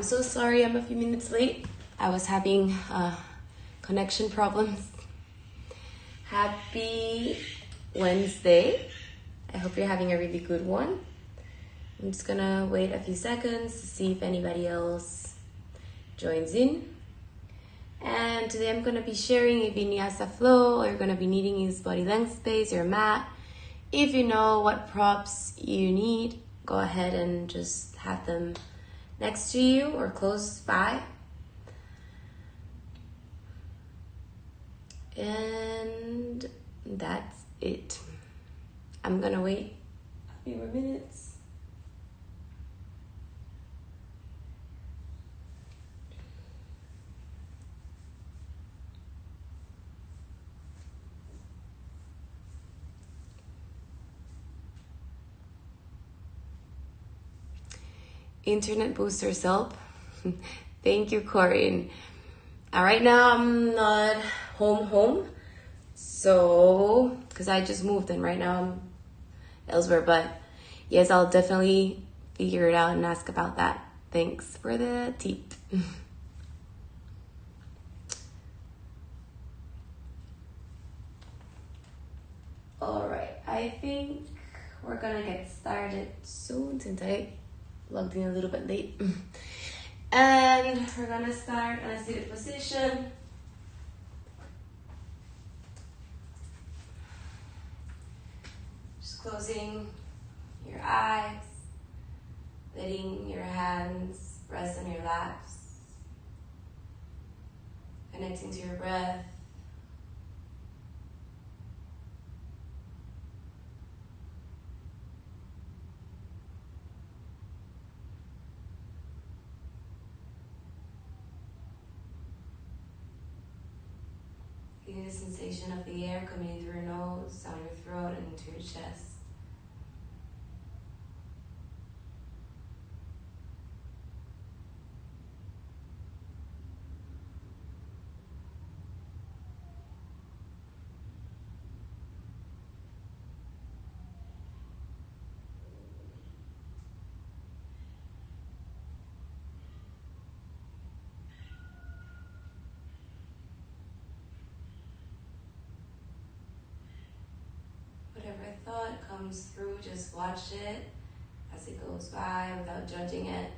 I'm so sorry I'm a few minutes late. I was having connection problems. Happy Wednesday. I hope you're having a really good one. I'm just gonna wait a few seconds to see if anybody else joins in. And today I'm gonna be sharing a vinyasa flow. All you're gonna be needing is body length space, your mat. If you know what props you need, go ahead and just have them next to you or close by. And that's it. I'm gonna wait a few more minutes. Internet boosters help. Thank you, Corinne. Right now I'm not home, so because I just moved and right now I'm elsewhere, but yes, I'll definitely figure it out and ask about that. Thanks for the tip. All right, I think we're gonna get started soon since I logged in a little bit late. And we're gonna start on a seated position. Just closing your eyes, letting your hands rest on your laps, connecting to your breath. Feeling the sensation of the air coming in through your nose, down your throat, and into your chest. Whatever thought comes through, just watch it as it goes by without judging it.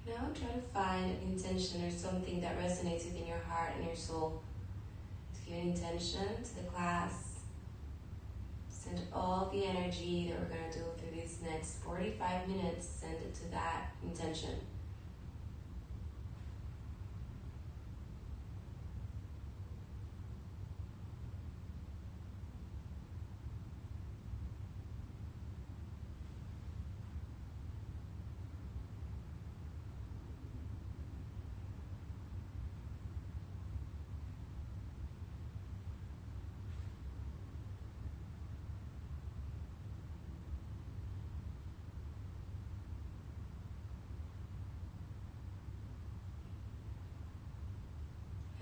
Now try to find an intention or something that resonates within your heart and your soul. To give an intention to the class. Send all the energy that we're going to do through these next 45 minutes, send it to that intention.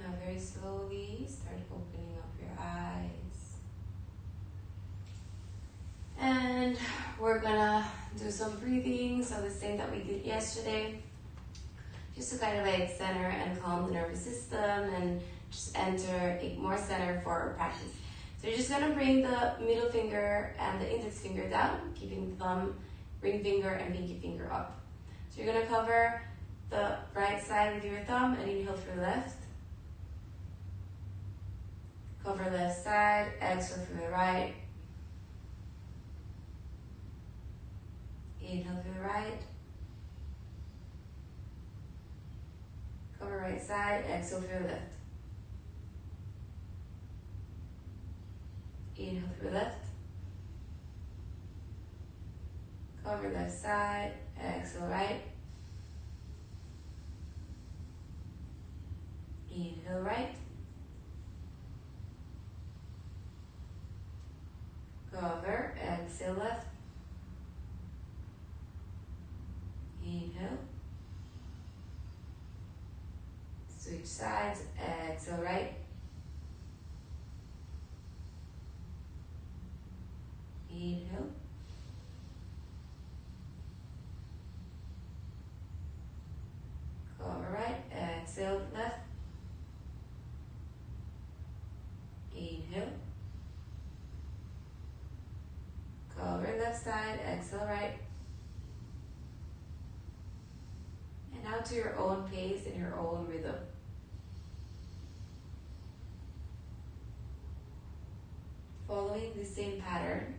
Now very slowly start opening up your eyes. And we're gonna do some breathing, so the same that we did yesterday. Just to kind of like center and calm the nervous system and just enter a more center for our practice. So you're just gonna bring the middle finger and the index finger down, keeping the thumb, ring finger, and pinky finger up. So you're gonna cover the right side with your thumb and inhale through the left. Cover left side, exhale through the right. Inhale through the right. Cover right side, exhale through the left. Inhale through left. Cover left side, exhale right. Inhale right. Cover, exhale left. Inhale. Switch sides, exhale right. Inhale. Cover right, exhale left. Inhale. Cover left side, exhale right. And now to your own pace and your own rhythm. Following the same pattern.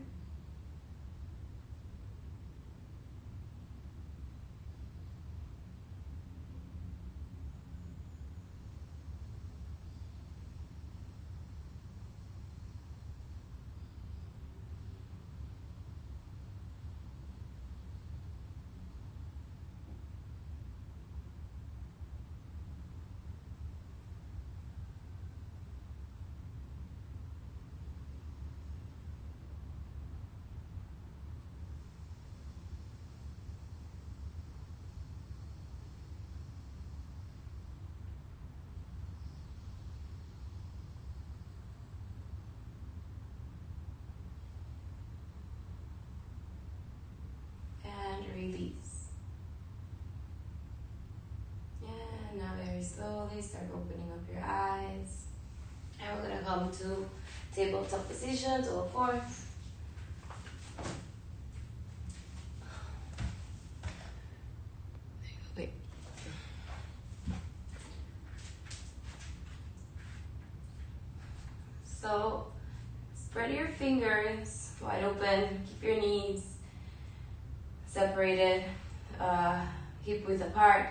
Release. And now very slowly start opening up your eyes. And we're going to come to tabletop position, toe fourth. Wait. So spread your fingers wide open, keep your knees separated, hip width apart.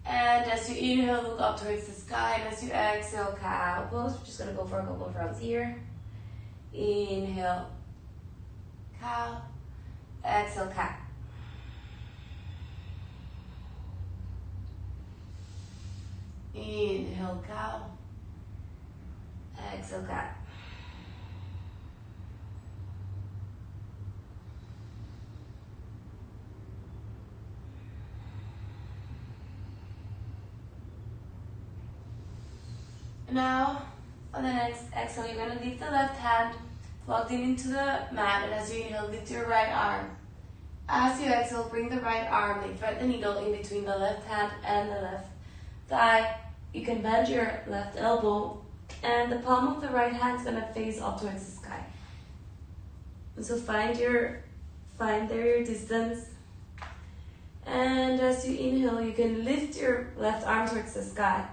And as you inhale, look up towards the sky. And as you exhale, cow pose. We're just going to go for a couple of rounds here. Inhale, cow. Exhale, cow. Inhale, cow. Exhale, cow. Now, on the next exhale, you're going to lift the left hand, plugged in into the mat, and as you inhale, lift your right arm. As you exhale, bring the right arm and thread the needle in between the left hand and the left thigh. You can bend your left elbow, and the palm of the right hand is going to face up towards the sky. And so find your distance. And as you inhale, you can lift your left arm towards the sky.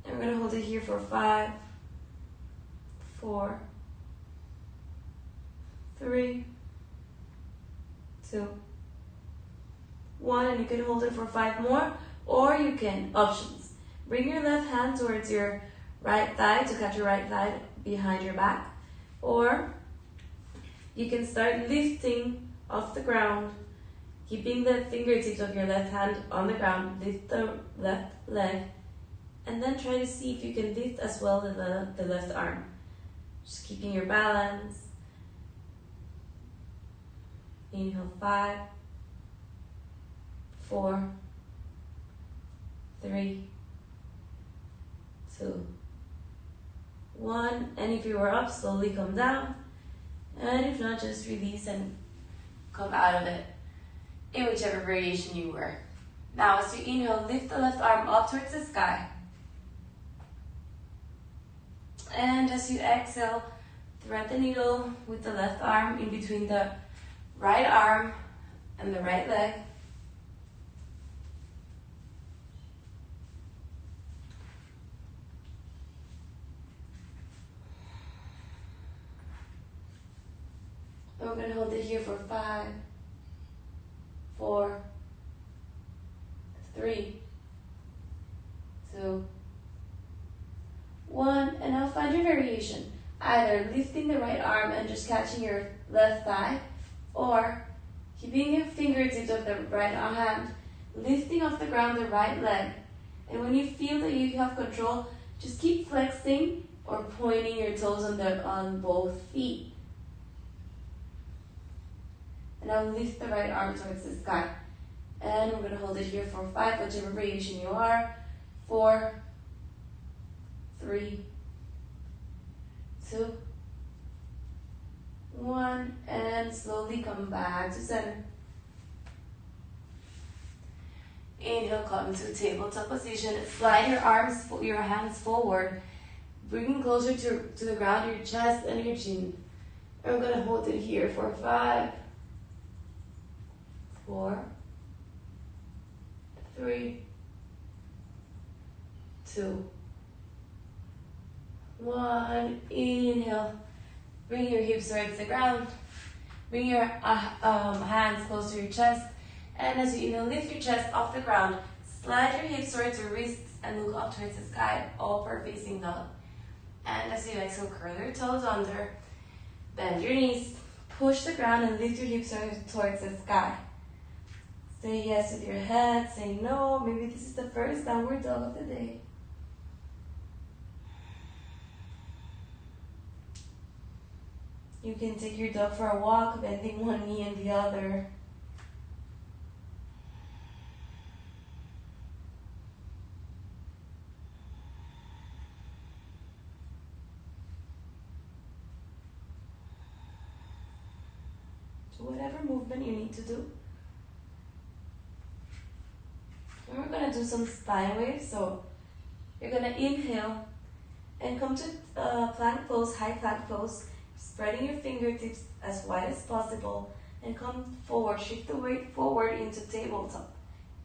And we're going to hold it here for 5, 4, 3, 2, 1. And you can hold it for 5 more. Or you can, options. Bring your left hand towards your right thigh to catch your right thigh behind your back. Or you can start lifting off the ground, keeping the fingertips of your left hand on the ground. Lift the left leg. And then try to see if you can lift as well the left arm. Just keeping your balance. Inhale, 5, 4, 3, 2, 1. And if you were up, slowly come down. And if not, just release and come out of it in whichever variation you were. Now, as you inhale, lift the left arm up towards the sky. And as you exhale, thread the needle with the left arm in between the right arm and the right leg. And we're going to hold it here for 5, 4, 3, 2, 1. And now find your variation. Either lifting the right arm and just catching your left thigh, or keeping your fingertips of the right hand, lifting off the ground the right leg. And when you feel that you have control, just keep flexing or pointing your toes on both feet. And now lift the right arm towards the sky. And we're going to hold it here for 5, whichever variation you are. 4, 3, 2, 1, and slowly come back to center. Inhale, come to tabletop position. Slide your hands forward, bringing closer to the ground, your chest and your chin. And we're going to hold it here for 5, 4, 3, 2, 1. Inhale. Bring your hips towards the ground. Bring your hands close to your chest. And as you inhale, lift your chest off the ground. Slide your hips towards your wrists and look up towards the sky, upward facing dog. And as you exhale, curl your toes under. Bend your knees. Push the ground and lift your hips towards the sky. Say yes with your head. Say no. Maybe this is the first downward dog of the day. You can take your dog for a walk, bending one knee and the other. So whatever movement you need to do. And we're going to do some spine waves. So you're going to inhale and come to plank pose, high plank pose. Spreading your fingertips as wide as possible and come forward. Shift the weight forward into tabletop,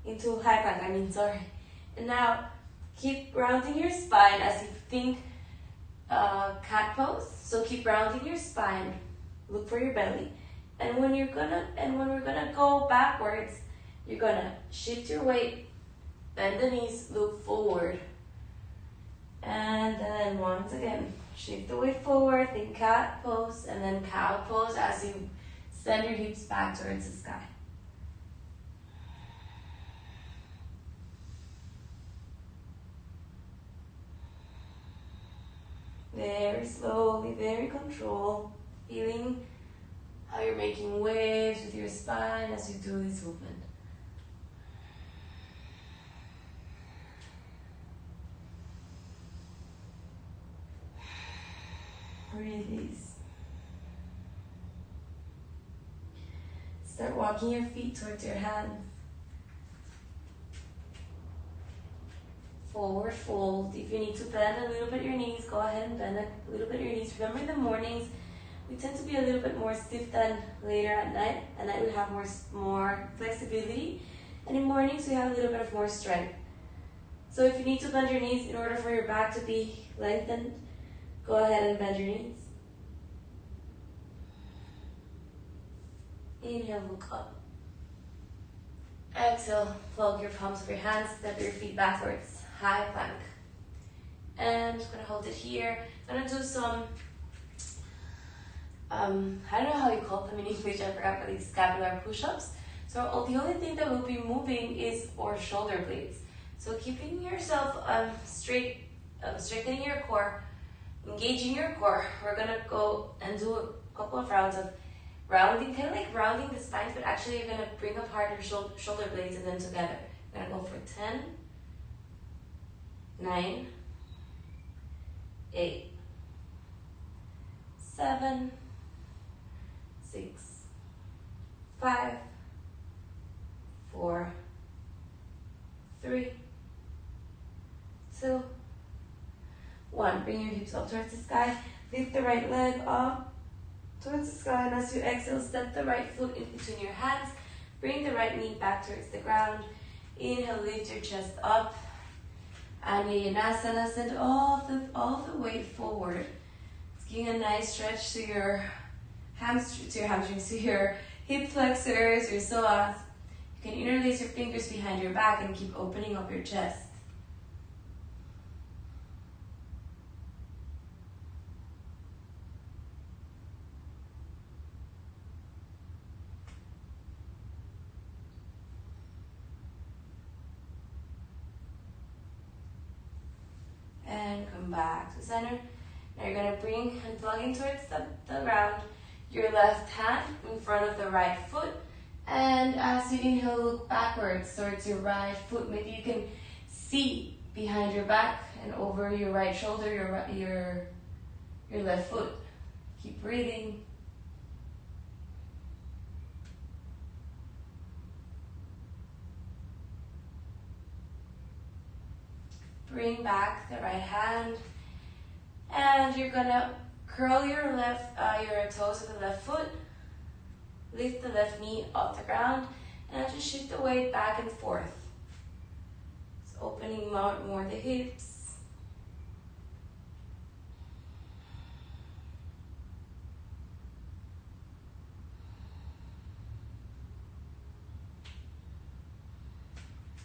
into high plank, And now keep rounding your spine as you think cat pose. So keep rounding your spine. Look for your belly. And when we're gonna go backwards, you're gonna shift your weight, bend the knees, look forward. And then once again, shift the weight forward, think cat pose, and then cow pose as you send your hips back towards the sky. Very slowly, very controlled, feeling how you're making waves with your spine as you do this movement. Release. Start walking your feet towards your hands. Forward fold. If you need to bend a little bit your knees, go ahead and bend a little bit your knees. Remember, in the mornings, we tend to be a little bit more stiff than later at night. At night, we have more flexibility. And in mornings, we have a little bit of more strength. So if you need to bend your knees in order for your back to be lengthened, go ahead and bend your knees. Inhale, look up. Exhale, plug your palms of your hands, step your feet backwards, high plank. And I'm gonna hold it here. I'm gonna do some, I don't know how you call them in English, I forgot, but it's scapular push-ups. So the only thing that will be moving is our shoulder blades. So keeping yourself straight, straightening your core, engaging your core. We're gonna go and do a couple of rounds of rounding, kind of like rounding the spines, but actually you're gonna bring apart your shoulder blades and then together. We're gonna go for 10, 9, 8, 7, 6, 5, 4, 3, 2, 1, bring your hips up towards the sky. Lift the right leg up towards the sky, and as you exhale, step the right foot in between your hands. Bring the right knee back towards the ground. Inhale, lift your chest up. Untitled, send all the weight forward. It's giving a nice stretch to your hamstrings, to your hip flexors, your psoas. You can interlace your fingers behind your back and keep opening up your chest. And come back to center. Now you're going to bring and plug in towards the ground. Your left hand in front of the right foot. And as you inhale, look backwards towards your right foot. Maybe you can see behind your back and over your right shoulder, your left foot. Keep breathing. Bring back the right hand, and you're gonna curl your toes of the left foot. Lift the left knee off the ground, and just shift the weight back and forth. It's opening more the hips.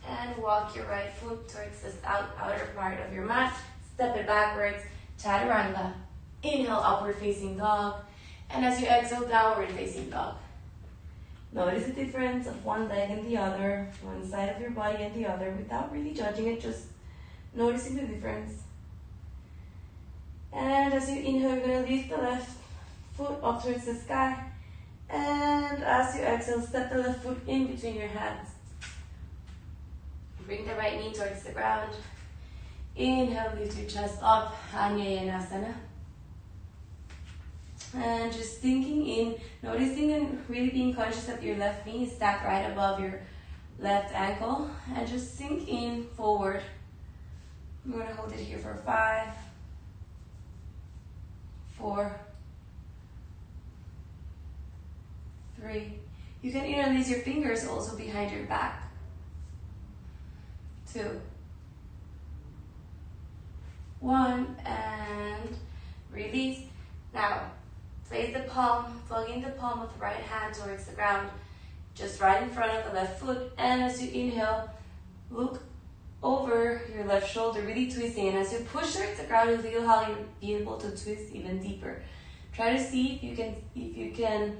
And walk your right foot towards the outer part of your mat. Step it backwards. Chaturanga. Inhale, upward facing dog. And as you exhale, downward facing dog. Notice the difference of one leg and the other, one side of your body and the other, without really judging it, just noticing the difference. And as you inhale, you're going to lift the left foot up towards the sky. And as you exhale, step the left foot in between your hands. Bring the right knee towards the ground. Inhale, lift your chest up, Anjaneyasana. And just sinking in, noticing and really being conscious that your left knee is stacked right above your left ankle. And just sink in forward. I'm going to hold it here for 5, 4, 3. You can interlace your fingers also behind your back. 2, 1, and release. Now, place the palm, plug in the palm of the right hand towards the ground, just right in front of the left foot. And as you inhale, look over your left shoulder, really twisting. And as you push towards the ground, you'll feel how you'll be able to twist even deeper. Try to see if you can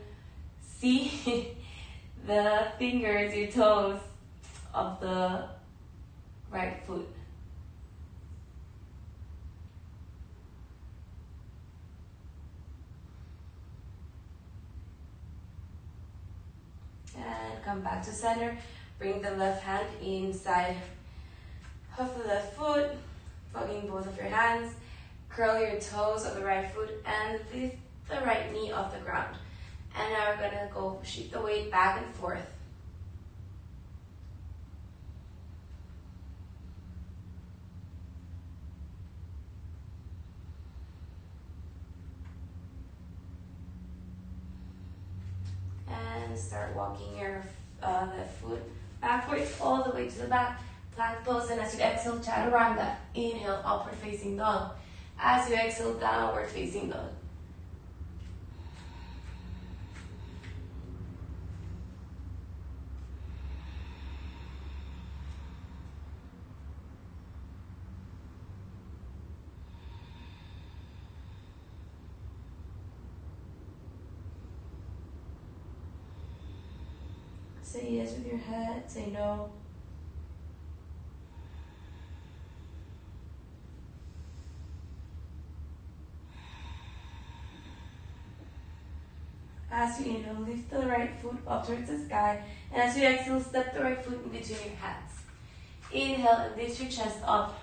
see the fingers, your toes of the right foot. And come back to center. Bring the left hand inside of the left foot, plugging both of your hands. Curl your toes of the right foot and lift the right knee off the ground. And now we're gonna go shift the weight back and forth. And start walking your left foot backwards all the way to the back. Plank pose, and as you exhale, Chaturanga. Inhale, upward facing dog. As you exhale, downward facing dog. Say yes with your head, say no. As you inhale, lift the right foot up towards the sky. And as you exhale, step the right foot in between your hands. Inhale and lift your chest up.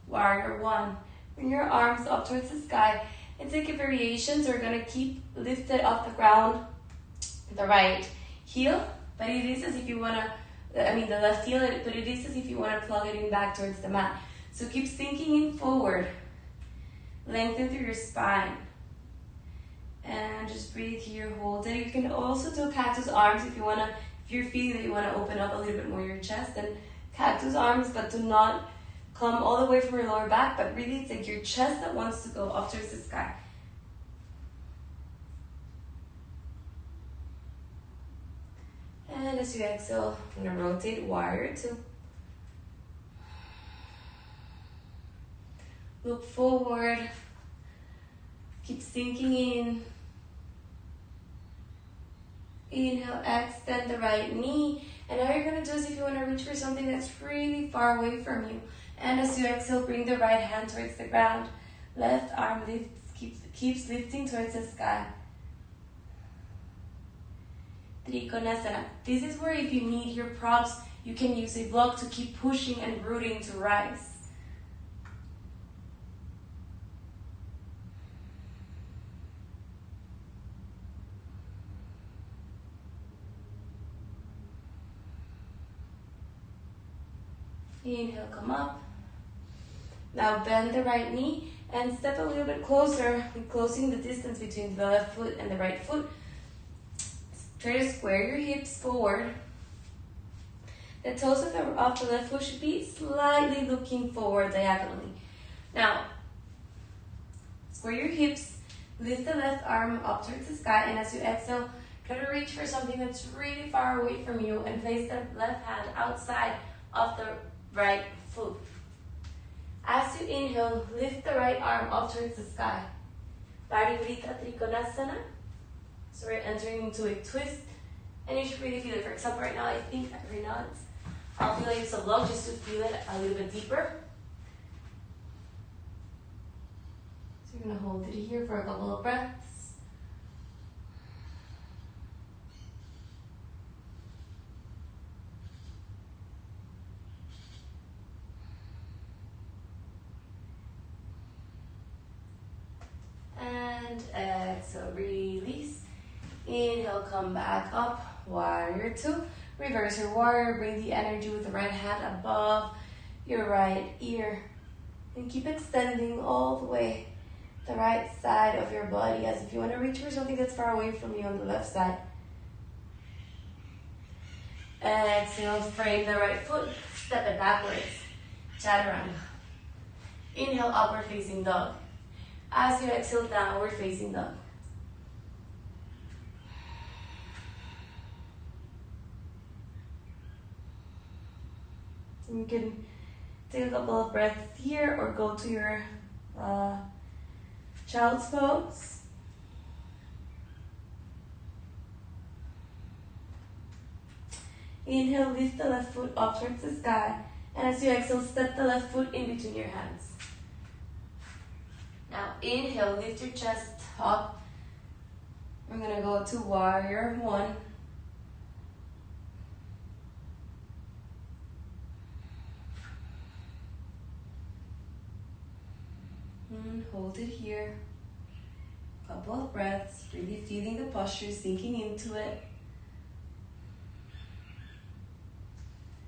Warrior 1. Bring your arms up towards the sky and take a variation. So we're going to keep lifted off the ground. The right heel. But it is as if you want to, the left heel, but it is as if you want to plug it in back towards the mat. So keep sinking in forward. lengthen through your spine. And just breathe here, hold it. You can also do cactus arms if you're feeling that you wanna open up a little bit more your chest, then cactus arms, but do not come all the way from your lower back, but really it's like your chest that wants to go up towards the sky. And as you exhale, I'm gonna rotate warrior two. Look forward. Keep sinking in. Inhale, extend the right knee. And all you're gonna do is if you wanna reach for something that's really far away from you. And as you exhale, bring the right hand towards the ground. Left arm lifts, keeps lifting towards the sky. Trikonasana. This is where if you need your props, you can use a block to keep pushing and rooting to rise. Inhale, come up. Now bend the right knee and step a little bit closer, closing the distance between the left foot and the right foot. Try to square your hips forward. The toes of the left foot should be slightly looking forward diagonally. Now, square your hips, lift the left arm up towards the sky, and as you exhale, try to reach for something that's really far away from you and place the left hand outside of the right foot. As you inhale, lift the right arm up towards the sky. Parivrita Trikonasana. So we're entering into a twist, and you should really feel it. For example, right now, I think right now I'll feel like it's a block just to feel it a little bit deeper. So you're gonna hold it here for a couple of breaths. And exhale, release. Inhale, come back up, warrior two. Reverse your warrior, bring the energy with the right hand above your right ear. And keep extending all the way the right side of your body as if you want to reach for something that's far away from you on the left side. Exhale, frame the right foot, step it backwards. Chaturanga. Inhale, upward facing dog. As you exhale, downward facing dog. You can take a couple of breaths here or go to your child's pose. Inhale, lift the left foot up towards the sky. And as you exhale, step the left foot in between your hands. Now inhale, lift your chest up. We're going to go to warrior one. Hold it here. Couple of breaths, really feeling the posture, sinking into it.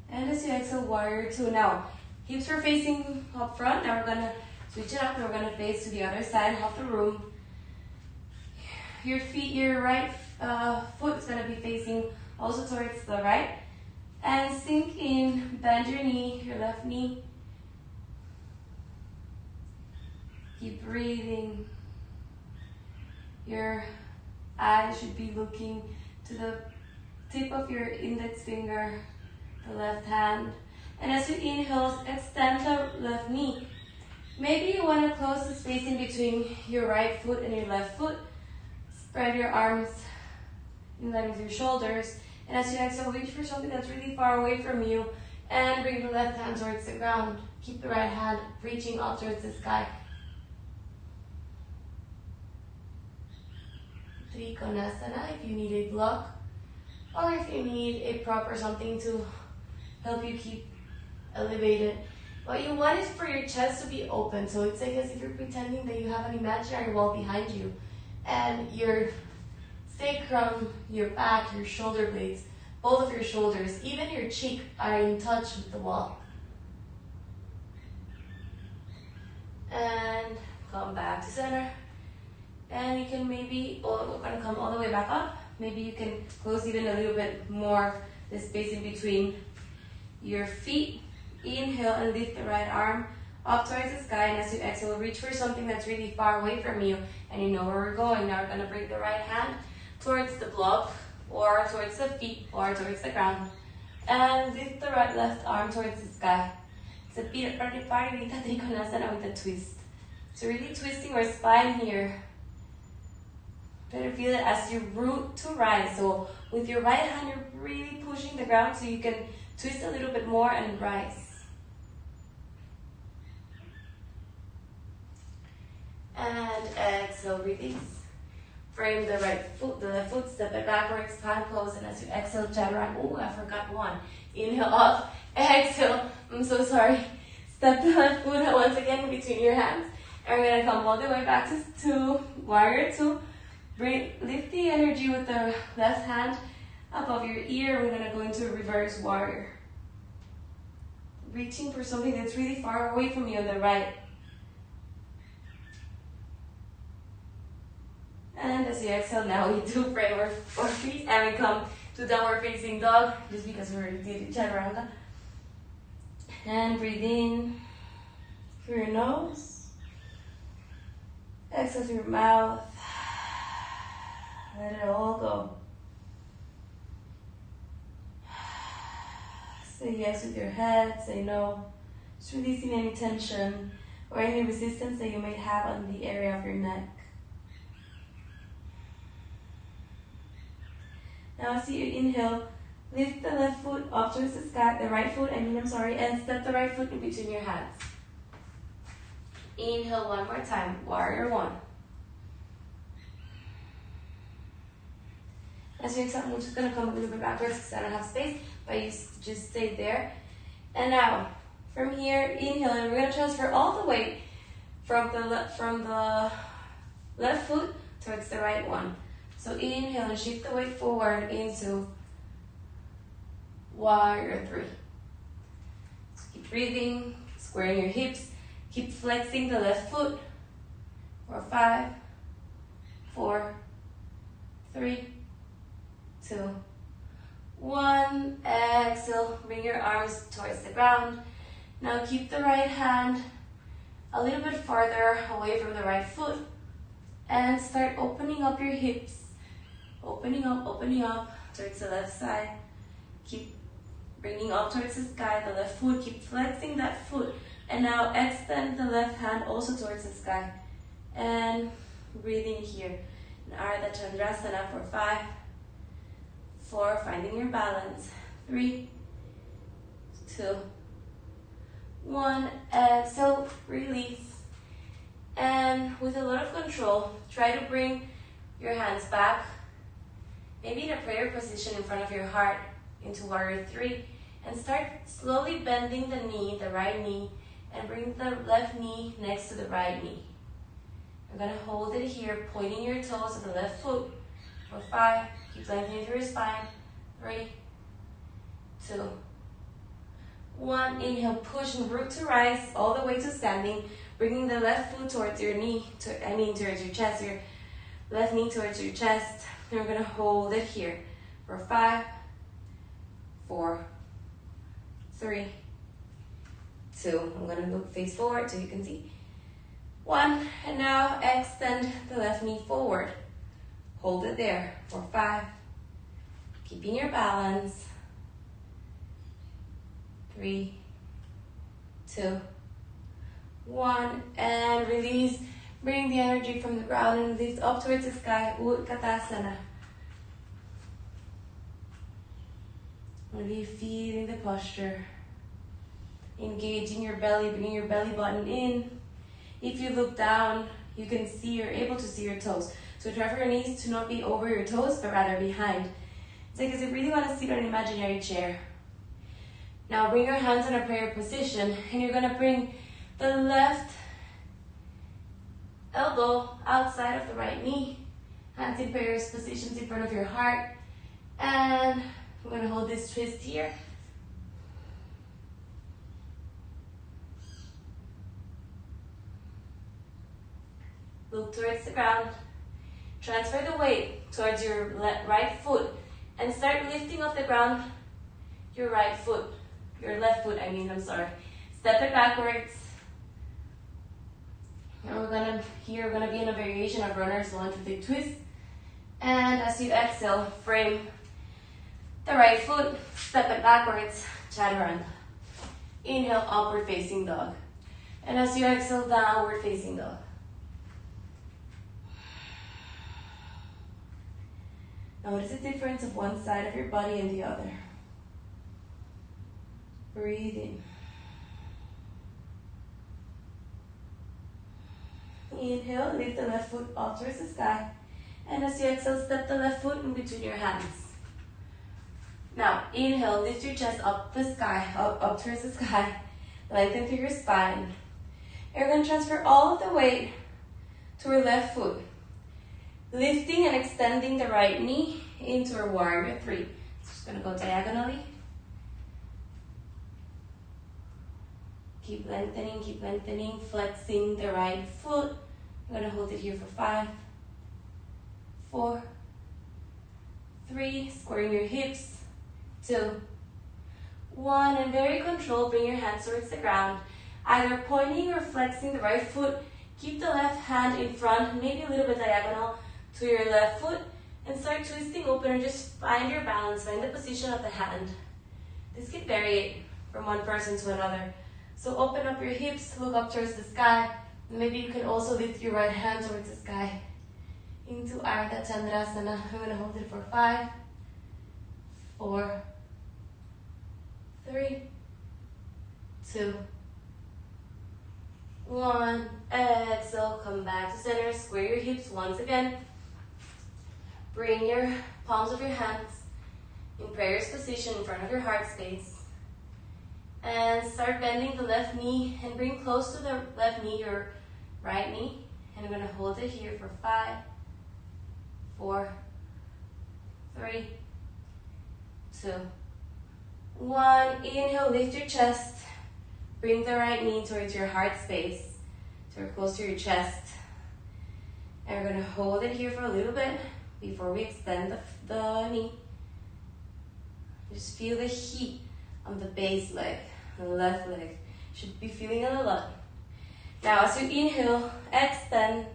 And as you exhale, warrior two. Now, hips are facing up front. Now we're gonna switch it up and we're gonna face to the other side of the room. Your right foot is gonna be facing also towards the right. And sink in, bend your knee, your left knee. Keep breathing. Your eyes should be looking to the tip of your index finger, the left hand. And as you inhale, extend the left knee. Maybe you want to close the space in between your right foot and your left foot. Spread your arms in line with your shoulders. And as you exhale, reach for something that's really far away from you. And bring the left hand towards the ground. Keep the right hand reaching up towards the sky. Trikonasana, if you need a block, or if you need a prop or something to help you keep elevated. What you want is for your chest to be open, so it's like as if you're pretending that you have an imaginary wall behind you, and your sacrum, your back, your shoulder blades, both of your shoulders, even your cheek are in touch with the wall. And come back to center. And you can maybe, we're gonna come all the way back up. Maybe you can close even a little bit more the space in between your feet. Inhale and lift the right arm up towards the sky, and as you exhale, reach for something that's really far away from you, and you know where we're going. Now we're gonna bring the right hand towards the block, or towards the feet, or towards the ground, and lift the left arm towards the sky. It's a bit Parivrtta Trikonasana with a twist. So really twisting our spine here. Try to feel it as you root to rise. So with your right hand, you're really pushing the ground so you can twist a little bit more and rise. And exhale, release. Frame the right foot, the left foot, step it backwards, plank pose, and as you exhale, Chaturanga. Oh, I forgot one. Inhale up, exhale. I'm so sorry. Step the left foot once again between your hands. And we're gonna come all the way back to warrior two. Lift the energy with the left hand above your ear. We're gonna go into reverse warrior. Reaching for something that's really far away from you on the right. And as you exhale, now we do frame our feet and we come to downward facing dog, just because we already did Chaturanga. And breathe in through your nose. Exhale through your mouth. Let it all go. Say yes with your head, say no. Just releasing any tension or any resistance that you may have on the area of your neck. Now as you inhale, lift the left foot up towards the sky, and step the right foot in between your hands. Inhale one more time, warrior one. As you exhale, I'm just going to come a little bit backwards because I don't have space, but you just stay there. And now, from here, inhale, and we're going to transfer all the weight from the left foot towards the right one. So inhale and shift the weight forward into warrior three. So keep breathing, squaring your hips, keep flexing the left foot for 5, 4, 3, 2, 1. Exhale, bring your arms towards the ground. Now keep the right hand a little bit farther away from the right foot and start opening up your hips. Opening up towards the left side. Keep bringing up towards the sky, the left foot. Keep flexing that foot. And now extend the left hand also towards the sky. And breathing here. Ardha Chandrasana for 5, 4, finding your balance. 3, 2, 1. Exhale, release. And with a lot of control, try to bring your hands back. Maybe in a prayer position in front of your heart into warrior three. And start slowly bending the knee, the right knee, and bring the left knee next to the right knee. You're going to hold it here, pointing your toes to the left foot for 5. Keep lengthening through your spine. 3, 2, 1. Inhale, push and root to rise all the way to standing, bringing the left foot towards your knee, towards your chest, your left knee towards your chest. And we're going to hold it here for 5, 4, 3, 2. I'm going to look face forward so you can see. 1. And now extend the left knee forward. Hold it there for 5. Keeping your balance. 3, 2, 1. And release. Bring the energy from the ground and lift up towards the sky. Utkatasana. Really feeling the posture. Engaging your belly, bringing your belly button in. If you look down, you can see, you're able to see your toes. So try for your knees to not be over your toes, but rather behind. It's like as if you really want to sit on an imaginary chair. Now bring your hands in a prayer position, and you're going to bring the left elbow outside of the right knee. Hands in prayer positions in front of your heart. And we're going to hold this twist here. look towards the ground. Transfer the weight towards your right foot and start lifting off the ground your right foot, your left foot, I'm sorry. Step it backwards. And we're gonna be in a variation of runner's lunge with a twist. And as you exhale, frame the right foot, step it backwards, Chaturanga. Inhale, upward facing dog. And as you exhale, downward facing dog. Notice the difference of one side of your body and the other. Breathe in. Inhale, lift the left foot up towards the sky. And as you exhale, step the left foot in between your hands. Now, inhale, lift your chest up the sky, up towards the sky. Lengthen through your spine. You're going to transfer all of the weight to your left foot. Lifting and extending the right knee into our warrior three. So just going to go diagonally. Keep lengthening, flexing the right foot. I'm going to hold it here for 5, 4, 3, squaring your hips, 2, 1, and very controlled, bring your hands towards the ground, either pointing or flexing the right foot. Keep the left hand in front, maybe a little bit diagonal to your left foot, and start twisting open, or just find your balance, find the position of the hand. This can vary from one person to another. So open up your hips, look up towards the sky. Maybe you can also lift your right hand towards the sky into Ardha Chandrasana. I'm going to hold it for 5, 4, 3, 2, 1. Exhale, come back to center. Square your hips once again. Bring your palms of your hands in prayer's position in front of your heart space. And start bending the left knee and bring close to the left knee your right knee. And I'm going to hold it here for 5, 4, 3, 2, 1. Inhale, lift your chest. Bring the right knee towards your heart space, so close to your chest. And we're going to hold it here for a little bit before we extend the knee. Just feel the heat on the base leg, the left leg. Should be feeling it a lot. Now as you inhale, extend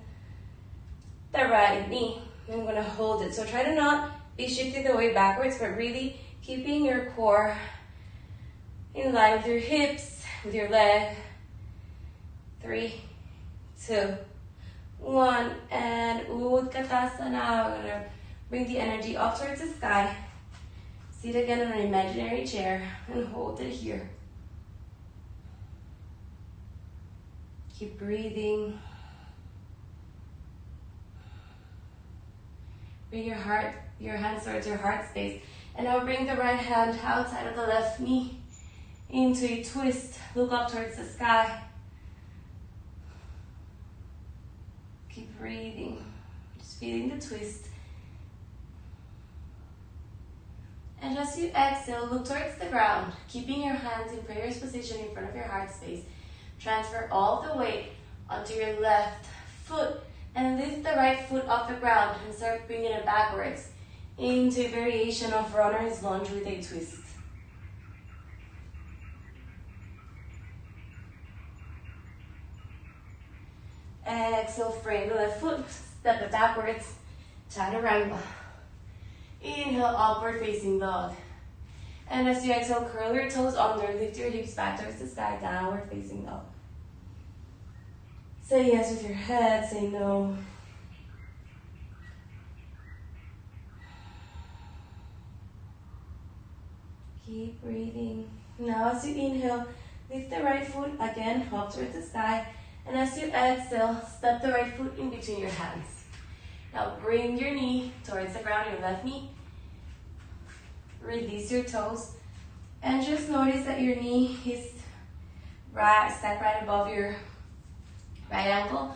the right knee. I'm going to hold it. So try to not be shifting the weight backwards, but really keeping your core in line with your hips, with your leg. 3, 2, 1. And Utkatasana. We're going to bring the energy up towards the sky. Sit again on an imaginary chair and hold it here. Keep breathing. Bring your hands towards your heart space. And now bring the right hand outside of the left knee into a twist. Look up towards the sky. Keep breathing. Just feeling the twist. And as you exhale, look towards the ground, keeping your hands in prayer's position in front of your heart space. Transfer all the weight onto your left foot and lift the right foot off the ground and start bringing it backwards into a variation of runner's lunge with a twist. Exhale, frame the left foot, step it backwards, Chaturanga. Inhale, upward facing dog. And as you exhale, curl your toes under, lift your hips back towards the sky, downward facing dog. Say yes with your head, say no. Keep breathing. Now as you inhale, lift the right foot again up towards the sky. And as you exhale, step the right foot in between your hands. Now bring your knee towards the ground, your left knee. Release your toes. And just notice that your knee is stacked right above your right ankle.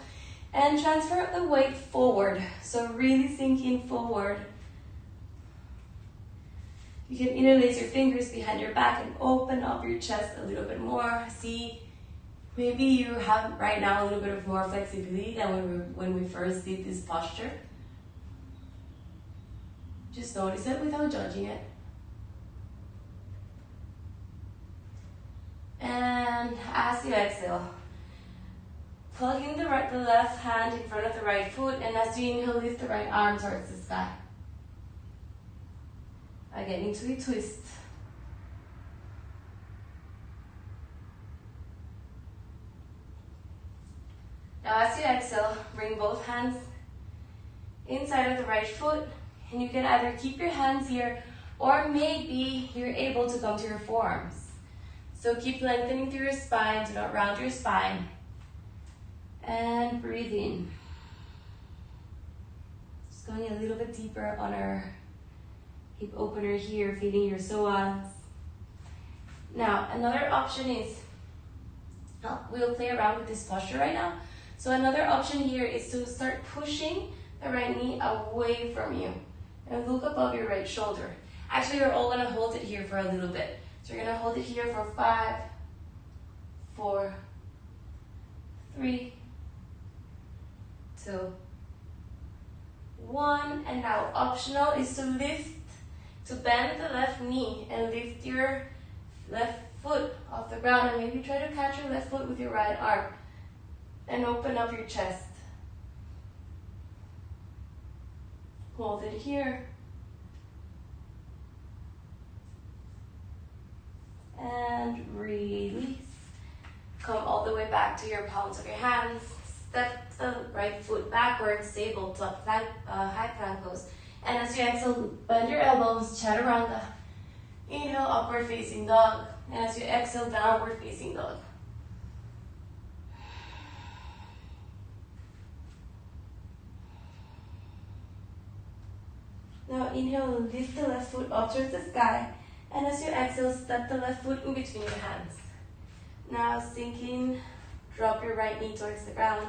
And transfer the weight forward. So really sink in forward. You can interlace your fingers behind your back and open up your chest a little bit more. See Maybe you have right now a little bit of more flexibility than when we first did this posture. Just notice it without judging it. And as you exhale, plug in the left hand in front of the right foot, and as you inhale, lift the right arm towards the sky. Again, into a twist. Now as you exhale, bring both hands inside of the right foot, and you can either keep your hands here, or maybe you're able to come to your forearms. So keep lengthening through your spine, do not round your spine. And breathe in. Just going a little bit deeper on our hip opener here, feeling your psoas. Now, another option is, we'll play around with this posture right now. So another option here is to start pushing the right knee away from you and look above your right shoulder. Actually, you're all gonna hold it here for a little bit. So you're gonna hold it here for 5, 4, 3, 2, 1. And now optional is to bend the left knee and lift your left foot off the ground, and maybe try to catch your left foot with your right arm and open up your chest. Hold it here. And release. Come all the way back to your palms of your hands. Step the right foot backwards, tabletop plank, high plank pose. And as you exhale, bend your elbows, Chaturanga. Inhale, upward facing dog. And as you exhale, downward facing dog. Now inhale, lift the left foot up towards the sky. And as you exhale, step the left foot in between your hands. Now sink in, drop your right knee towards the ground.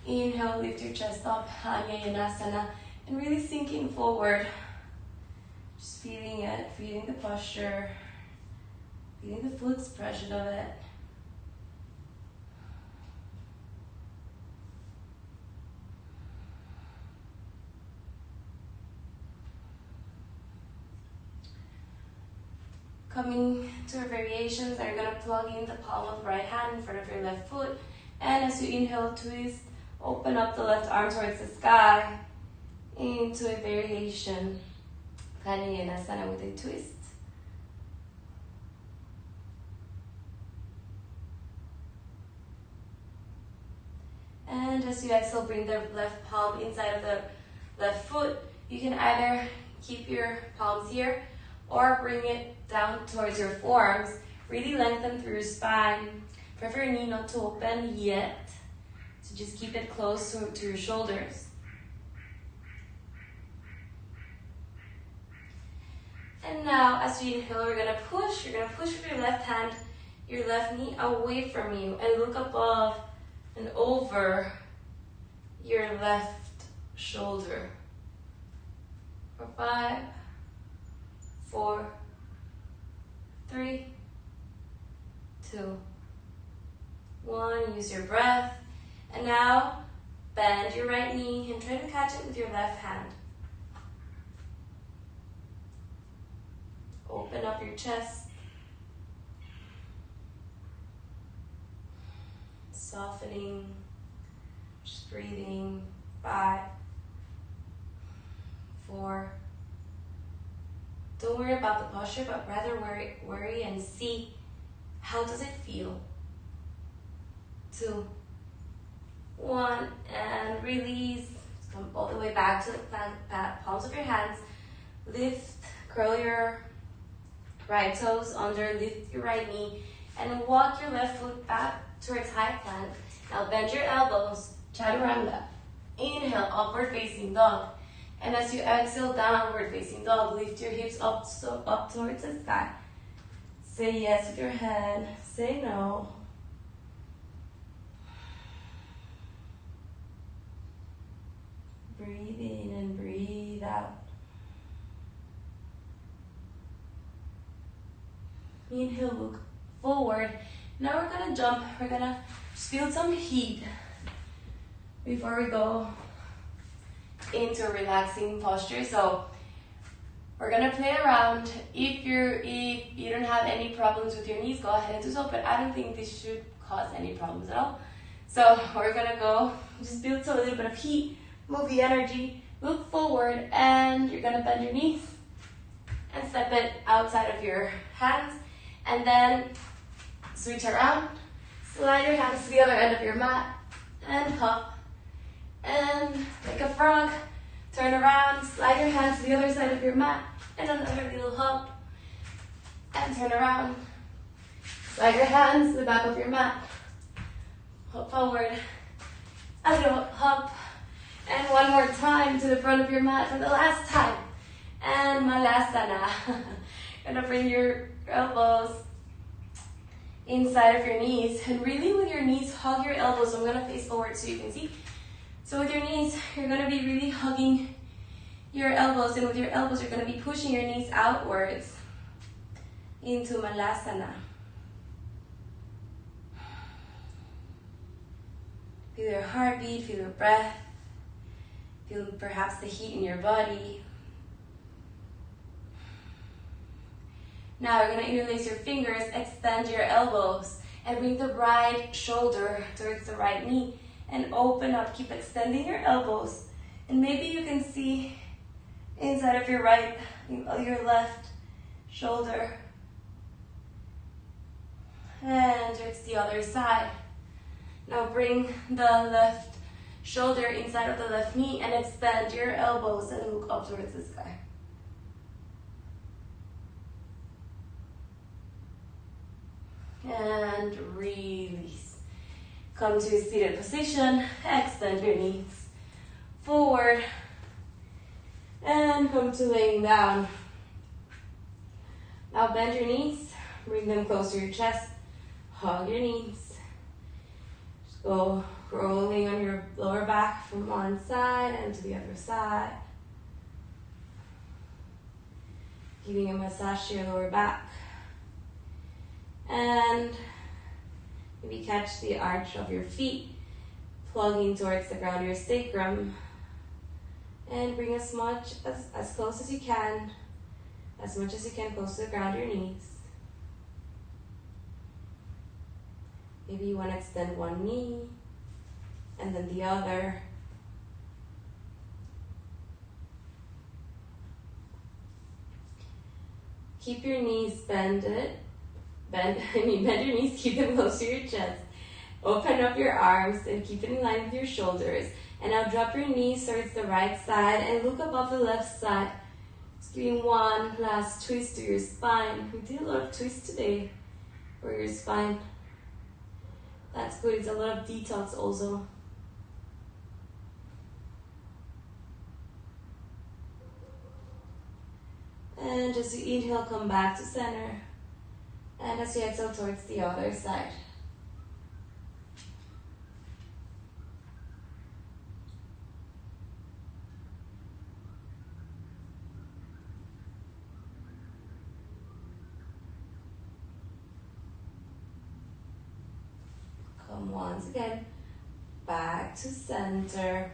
Inhale, lift your chest up, Untitled, and really sinking forward. Just feeling it, feeling the posture, feeling the full expression of it. Coming to our variations, are going to plug in the palm of the right hand in front of your left foot. And as you inhale, twist, open up the left arm towards the sky into a variation. Vinyasa with a twist. And as you exhale, bring the left palm inside of the left foot. You can either keep your palms here or bring it down towards your forearms. Really lengthen through your spine. Prefer your knee not to open yet. So just keep it close to your shoulders. And now, as you inhale, you're gonna push. You're gonna push with your left hand, your left knee away from you, and look above and over your left shoulder. For 5, 4, 3, 2, 1. Use your breath. And now, bend your right knee and try to catch it with your left hand. Open up your chest. Softening. Just breathing. 5, 4. Don't worry about the posture, but rather worry and see, how does it feel? 2, 1, and release. Come all the way back to the palms of your hands. Lift, curl your right toes under, lift your right knee, and walk your left foot back towards high plank. Now bend your elbows, Chaturanga. Inhale, upward facing dog. And as you exhale, downward facing dog. Lift your hips up towards the sky. Say yes with your head, say no. Breathe in and breathe out. Inhale, look forward, Now we're gonna jump. We're gonna just feel some heat before we go into a relaxing posture. So we're gonna play around. If you don't have any problems with your knees, go ahead and do so, but I don't think this should cause any problems at all. So we're gonna go, just build a little bit of heat, move the energy, look forward, and you're gonna bend your knees and step it outside of your hands, and then switch around, slide your hands to the other end of your mat, and hop, and like a frog, turn around, slide your hands to the other side of your mat, and another little hop, and turn around, slide your hands to the back of your mat, hop forward, a little hop, and one more time to the front of your mat for the last time, and Malasana. Gonna bring your elbows inside of your knees, and really with your knees, hug your elbows. I'm gonna face forward so you can see. So with your knees, you're gonna be really hugging your elbows, and with your elbows, you're gonna be pushing your knees outwards into Malasana. Feel your heartbeat, feel your breath, feel perhaps the heat in your body. Now you're gonna interlace your fingers, extend your elbows, and bring the right shoulder towards the right knee, and open up. Keep extending your elbows, and maybe you can see inside of your left shoulder, and towards the other side. Now bring the left shoulder inside of the left knee and extend your elbows and look up towards the sky. And release. Come to a seated position, extend your knees forward, and come to laying down. Now bend your knees, bring them close to your chest, hug your knees. Just go rolling on your lower back from one side and to the other side. Giving a massage to your lower back. And maybe catch the arch of your feet, plugging towards the ground, your sacrum. And bring as close as you can, as much as you can, close to the ground, your knees. Maybe you want to extend one knee, and then the other. Keep your knees bended. Bend your knees, keep them close to your chest. Open up your arms and keep it in line with your shoulders. And now drop your knees towards the right side and look above the left side. Just giving one last twist to your spine. We did a lot of twists today for your spine. That's good, it's a lot of detox also. And as you inhale, come back to center. And as you exhale towards the other side. Come once again, back to center.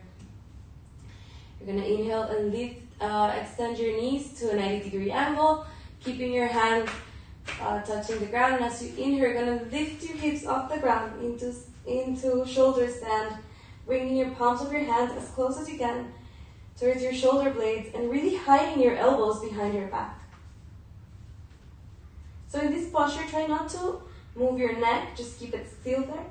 You're gonna inhale and lift, extend your knees to a 90-degree angle, keeping your hands touching the ground. And as you inhale, you're gonna lift your hips off the ground into shoulder stand, bringing your palms of your hands as close as you can towards your shoulder blades, and really hiding your elbows behind your back. So in this posture, try not to move your neck, just keep it still there.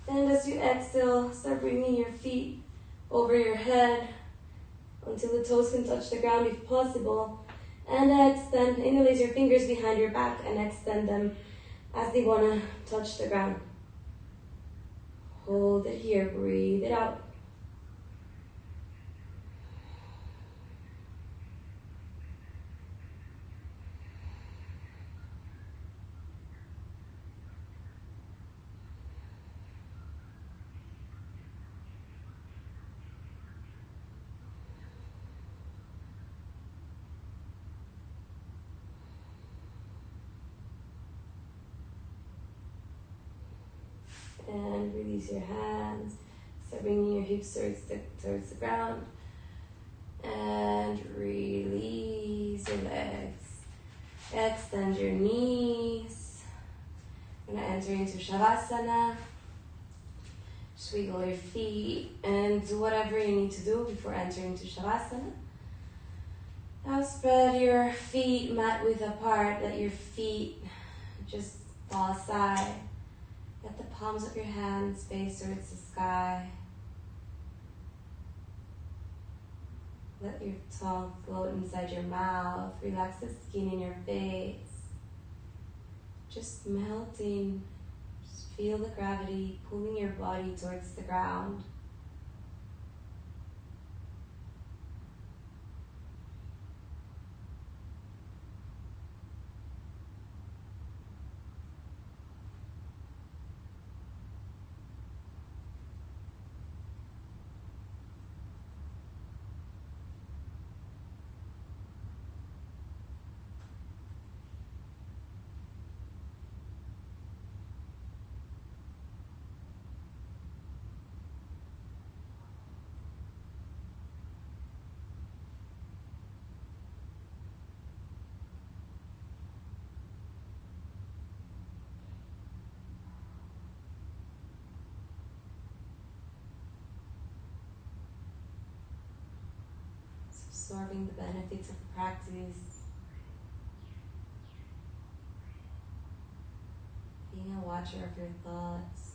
And as you exhale, start bringing your feet over your head until the toes can touch the ground if possible. And extend, interlace your fingers behind your back and extend them as they want to touch the ground. Hold it here, breathe it out. And release your hands. Start bringing your hips towards the ground. And release your legs. Extend your knees. We're going to enter into Shavasana. Just wiggle your feet and do whatever you need to do before entering into Shavasana. Now spread your feet mat width apart. Let your feet just fall aside. Let the palms of your hands face towards the sky. Let your tongue float inside your mouth. Relax the skin in your face. Just melting. Just feel the gravity pulling your body towards the ground. Absorbing the benefits of practice. Being a watcher of your thoughts.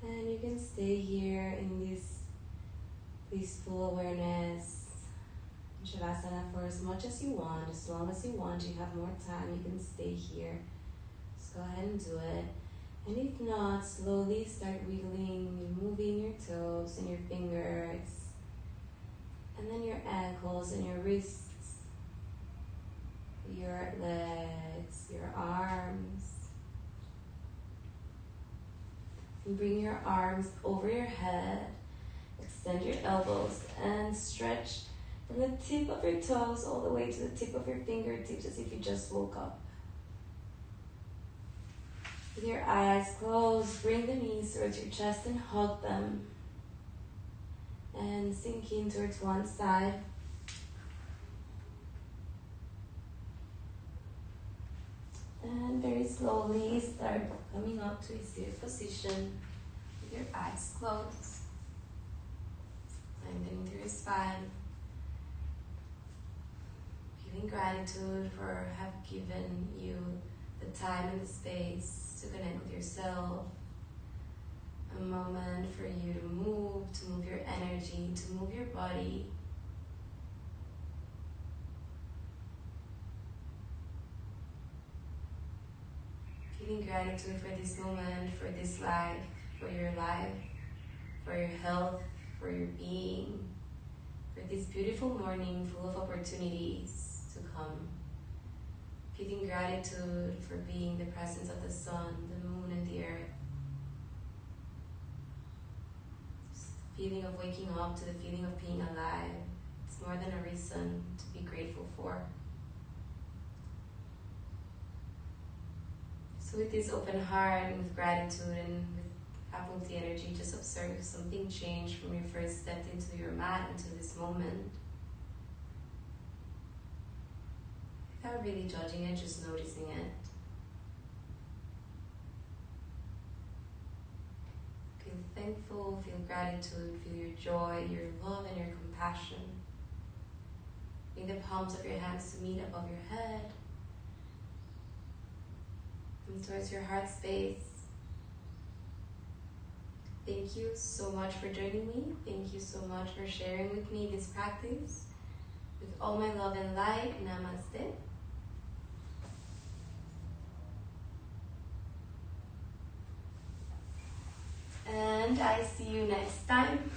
And you can stay here in this peaceful awareness in Shavasana for as much as you want, as long as you want. You have more time, you can stay here. Just go ahead and do it. And if not, slowly start wiggling, moving your toes and your fingers, and then your ankles and your wrists, your legs, your arms. And bring your arms over your head, extend your elbows, and stretch from the tip of your toes all the way to the tip of your fingertips as if you just woke up. With your eyes closed, bring the knees towards your chest and hug them. And sink in towards one side. And very slowly start coming up to a seated position with your eyes closed. Lengthening through your spine. Feeling gratitude for have given you the time and the space to connect with yourself. A moment for you to move your energy, to move your body. Feeling gratitude for this moment, for this life, for your health, for your being, for this beautiful morning full of opportunities to come. Feeling gratitude for being the presence of the sun, the moon, and the earth. Just the feeling of waking up to the feeling of being alive. It's more than a reason to be grateful for. So with this open heart and with gratitude and with faculty energy, just observe if something changed from your first step into your mat into this moment. Without really judging it, just noticing it. Feel thankful, feel gratitude, feel your joy, your love, and your compassion. Bring the palms of your hands to meet above your head. And towards your heart space. Thank you so much for joining me. Thank you so much for sharing with me this practice. With all my love and light, namaste. And I see you next time.